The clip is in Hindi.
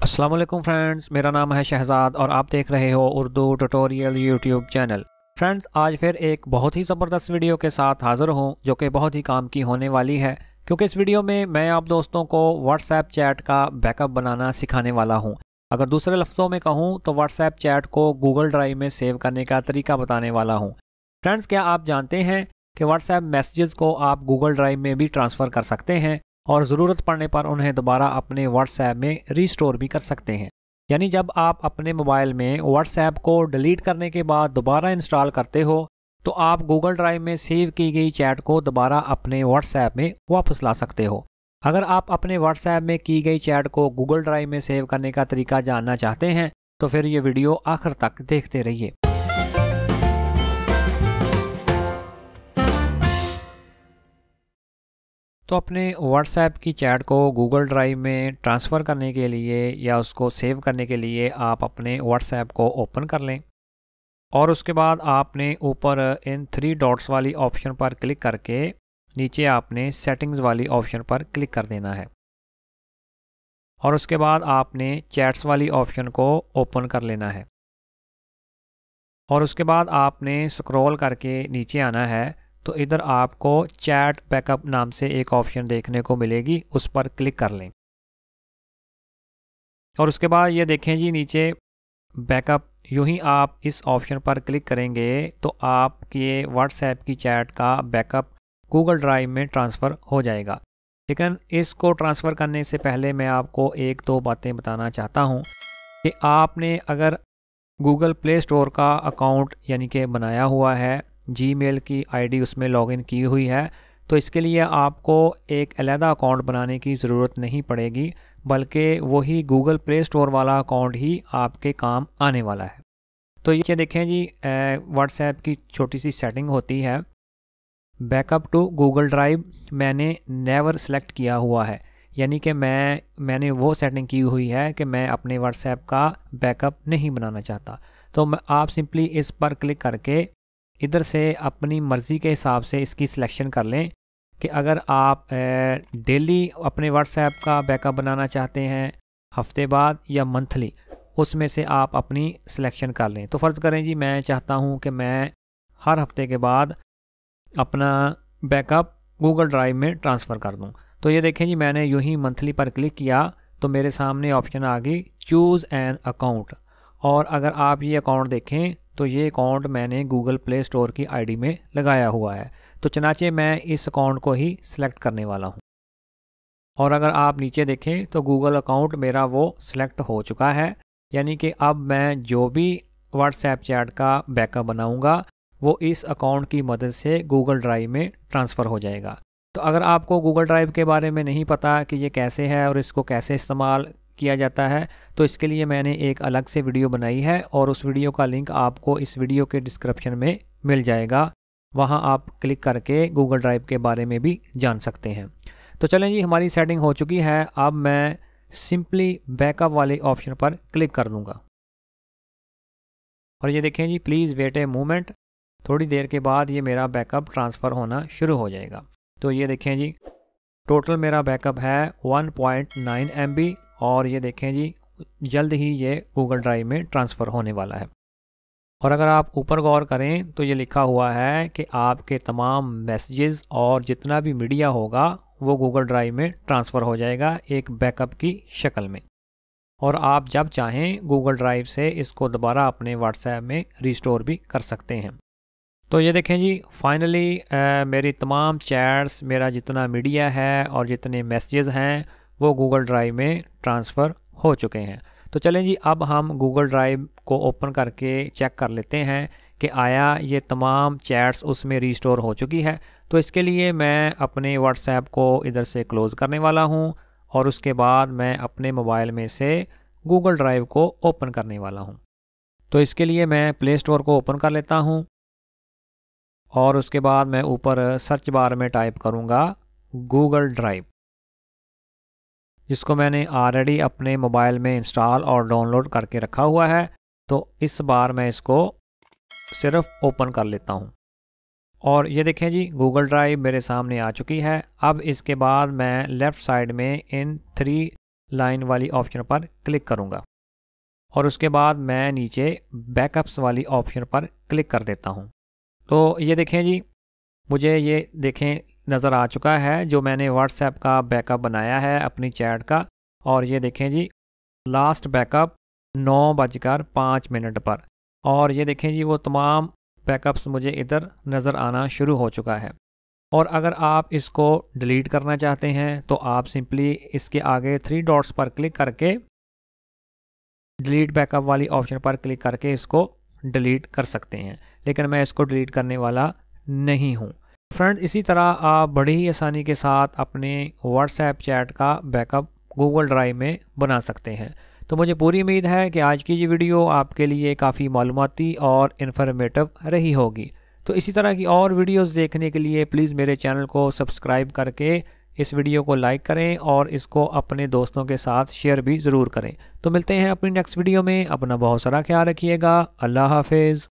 अस्सलाम वालेकुम फ्रेंड्स, मेरा नाम है शहजाद और आप देख रहे हो Urdu tutorial YouTube channel. Friends, आज फिर एक बहुत ही ज़बरदस्त वीडियो के साथ हाज़िर हूँ जो कि बहुत ही काम की होने वाली है, क्योंकि इस वीडियो में मैं आप दोस्तों को व्हाट्सएप चैट का बैकअप बनाना सिखाने वाला हूँ। अगर दूसरे लफ्ज़ों में कहूँ तो व्हाट्सएप चैट को गूगल ड्राइव में सेव करने का तरीका बताने वाला हूँ। फ्रेंड्स, क्या आप जानते हैं कि व्हाट्सएप मैसेजेस को आप गूगल ड्राइव में भी ट्रांसफ़र कर सकते हैं और ज़रूरत पड़ने पर उन्हें दोबारा अपने व्हाट्सएप में रीस्टोर भी कर सकते हैं। यानी जब आप अपने मोबाइल में व्हाट्सएप को डिलीट करने के बाद दोबारा इंस्टॉल करते हो तो आप गूगल ड्राइव में सेव की गई चैट को दोबारा अपने व्हाट्सएप में वापस ला सकते हो। अगर आप अपने व्हाट्सएप में की गई चैट को गूगल ड्राइव में सेव करने का तरीका जानना चाहते हैं तो फिर ये वीडियो आखिर तक देखते रहिए। तो अपने व्हाट्सएप की चैट को गूगल ड्राइव में ट्रांसफ़र करने के लिए या उसको सेव करने के लिए आप अपने व्हाट्सएप को ओपन कर लें और उसके बाद आपने ऊपर इन 3 डॉट्स वाली ऑप्शन पर क्लिक करके नीचे आपने सेटिंग्स वाली ऑप्शन पर क्लिक कर देना है और उसके बाद आपने चैट्स वाली ऑप्शन को ओपन कर लेना है और उसके बाद आपने स्क्रॉल करके नीचे आना है। तो इधर आपको चैट बैकअप नाम से एक ऑप्शन देखने को मिलेगी, उस पर क्लिक कर लें और उसके बाद ये देखें जी नीचे बैकअप। यूं ही आप इस ऑप्शन पर क्लिक करेंगे तो आपके व्हाट्सएप की चैट का बैकअप गूगल ड्राइव में ट्रांसफ़र हो जाएगा। लेकिन इसको ट्रांसफ़र करने से पहले मैं आपको एक दो बातें बताना चाहता हूं कि आपने अगर गूगल प्ले स्टोर का अकाउंट यानी कि बनाया हुआ है, जीमेल की आईडी उसमें लॉगिन की हुई है, तो इसके लिए आपको एक अलहदा अकाउंट बनाने की ज़रूरत नहीं पड़ेगी, बल्कि वही गूगल प्ले स्टोर वाला अकाउंट ही आपके काम आने वाला है। तो ये देखें जी, व्हाट्सएप की छोटी सी सेटिंग होती है, बैकअप टू गूगल ड्राइव मैंने नेवर सेलेक्ट किया हुआ है, यानी कि मैंने वो सेटिंग की हुई है कि मैं अपने व्हाट्सएप का बैकअप नहीं बनाना चाहता। तो आप सिंपली इस पर क्लिक करके इधर से अपनी मर्ज़ी के हिसाब से इसकी सिलेक्शन कर लें कि अगर आप डेली अपने व्हाट्सएप का बैकअप बनाना चाहते हैं, हफ्ते बाद या मंथली, उसमें से आप अपनी सिलेक्शन कर लें। तो फ़र्ज़ करें जी मैं चाहता हूं कि मैं हर हफ्ते के बाद अपना बैकअप गूगल ड्राइव में ट्रांसफ़र कर दूं। तो ये देखें जी, मैंने यूं ही मंथली पर क्लिक किया तो मेरे सामने ऑप्शन आ गई चूज़ एन अकाउंट। और अगर आप ये अकाउंट देखें तो ये अकाउंट मैंने गूगल प्ले स्टोर की आईडी में लगाया हुआ है, तो चनाचे मैं इस अकाउंट को ही सिलेक्ट करने वाला हूँ। और अगर आप नीचे देखें तो गूगल अकाउंट मेरा वो सिलेक्ट हो चुका है, यानी कि अब मैं जो भी व्हाट्सएप चैट का बैकअप बनाऊँगा वो इस अकाउंट की मदद से गूगल ड्राइव में ट्रांसफ़र हो जाएगा। तो अगर आपको गूगल ड्राइव के बारे में नहीं पता कि ये कैसे है और इसको कैसे इस्तेमाल किया जाता है, तो इसके लिए मैंने एक अलग से वीडियो बनाई है और उस वीडियो का लिंक आपको इस वीडियो के डिस्क्रिप्शन में मिल जाएगा। वहां आप क्लिक करके गूगल ड्राइव के बारे में भी जान सकते हैं। तो चलें जी, हमारी सेटिंग हो चुकी है। अब मैं सिंपली बैकअप वाले ऑप्शन पर क्लिक कर दूंगा और ये देखें जी, प्लीज़ वेट ए मोमेंट। थोड़ी देर के बाद ये मेरा बैकअप ट्रांसफ़र होना शुरू हो जाएगा। तो ये देखें जी, टोटल मेरा बैकअप है 1.9 MB और ये देखें जी, जल्द ही ये गूगल ड्राइव में ट्रांसफ़र होने वाला है। और अगर आप ऊपर गौर करें तो ये लिखा हुआ है कि आपके तमाम मैसेजेस और जितना भी मीडिया होगा वो गूगल ड्राइव में ट्रांसफ़र हो जाएगा एक बैकअप की शक्ल में, और आप जब चाहें गूगल ड्राइव से इसको दोबारा अपने व्हाट्सएप में रिस्टोर भी कर सकते हैं। तो ये देखें जी, फाइनली मेरी तमाम चैट्स, मेरा जितना मीडिया है और जितने मैसेजेस हैं वो गूगल ड्राइव में ट्रांसफ़र हो चुके हैं। तो चलें जी, अब हम गूगल ड्राइव को ओपन करके चेक कर लेते हैं कि आया ये तमाम चैट्स उसमें रीस्टोर हो चुकी है। तो इसके लिए मैं अपने व्हाट्सएप को इधर से क्लोज़ करने वाला हूं और उसके बाद मैं अपने मोबाइल में से गूगल ड्राइव को ओपन करने वाला हूं। तो इसके लिए मैं प्ले स्टोर को ओपन कर लेता हूं और उसके बाद मैं ऊपर सर्च बार में टाइप करूंगा गूगल ड्राइव, जिसको मैंने ऑलरेडी अपने मोबाइल में इंस्टॉल और डाउनलोड करके रखा हुआ है। तो इस बार मैं इसको सिर्फ ओपन कर लेता हूं और ये देखें जी, गूगल ड्राइव मेरे सामने आ चुकी है। अब इसके बाद मैं लेफ़्ट साइड में इन 3 लाइन वाली ऑप्शन पर क्लिक करूँगा और उसके बाद मैं नीचे बैकअप्स वाली ऑप्शन पर क्लिक कर देता हूँ। तो ये देखें जी, मुझे ये देखें नज़र आ चुका है जो मैंने व्हाट्सएप का बैकअप बनाया है अपनी चैट का। और ये देखें जी, लास्ट बैकअप 9:05 पर। और ये देखें जी, वो तमाम बैकअप्स मुझे इधर नज़र आना शुरू हो चुका है। और अगर आप इसको डिलीट करना चाहते हैं तो आप सिंपली इसके आगे 3 डॉट्स पर क्लिक करके डिलीट बैकअप वाली ऑप्शन पर क्लिक करके इसको डिलीट कर सकते हैं, लेकिन मैं इसको डिलीट करने वाला नहीं हूँ। फ्रेंड, इसी तरह आप बड़ी ही आसानी के साथ अपने व्हाट्सएप चैट का बैकअप गूगल ड्राइव में बना सकते हैं। तो मुझे पूरी उम्मीद है कि आज की ये वीडियो आपके लिए काफ़ी मालूमाती और इन्फॉर्मेटिव रही होगी। तो इसी तरह की और वीडियोस देखने के लिए प्लीज़ मेरे चैनल को सब्सक्राइब करके इस वीडियो को लाइक करें और इसको अपने दोस्तों के साथ शेयर भी ज़रूर करें। तो मिलते हैं अपनी नेक्स्ट वीडियो में। अपना बहुत सारा ख्याल रखिएगा। अल्लाह हाफिज़।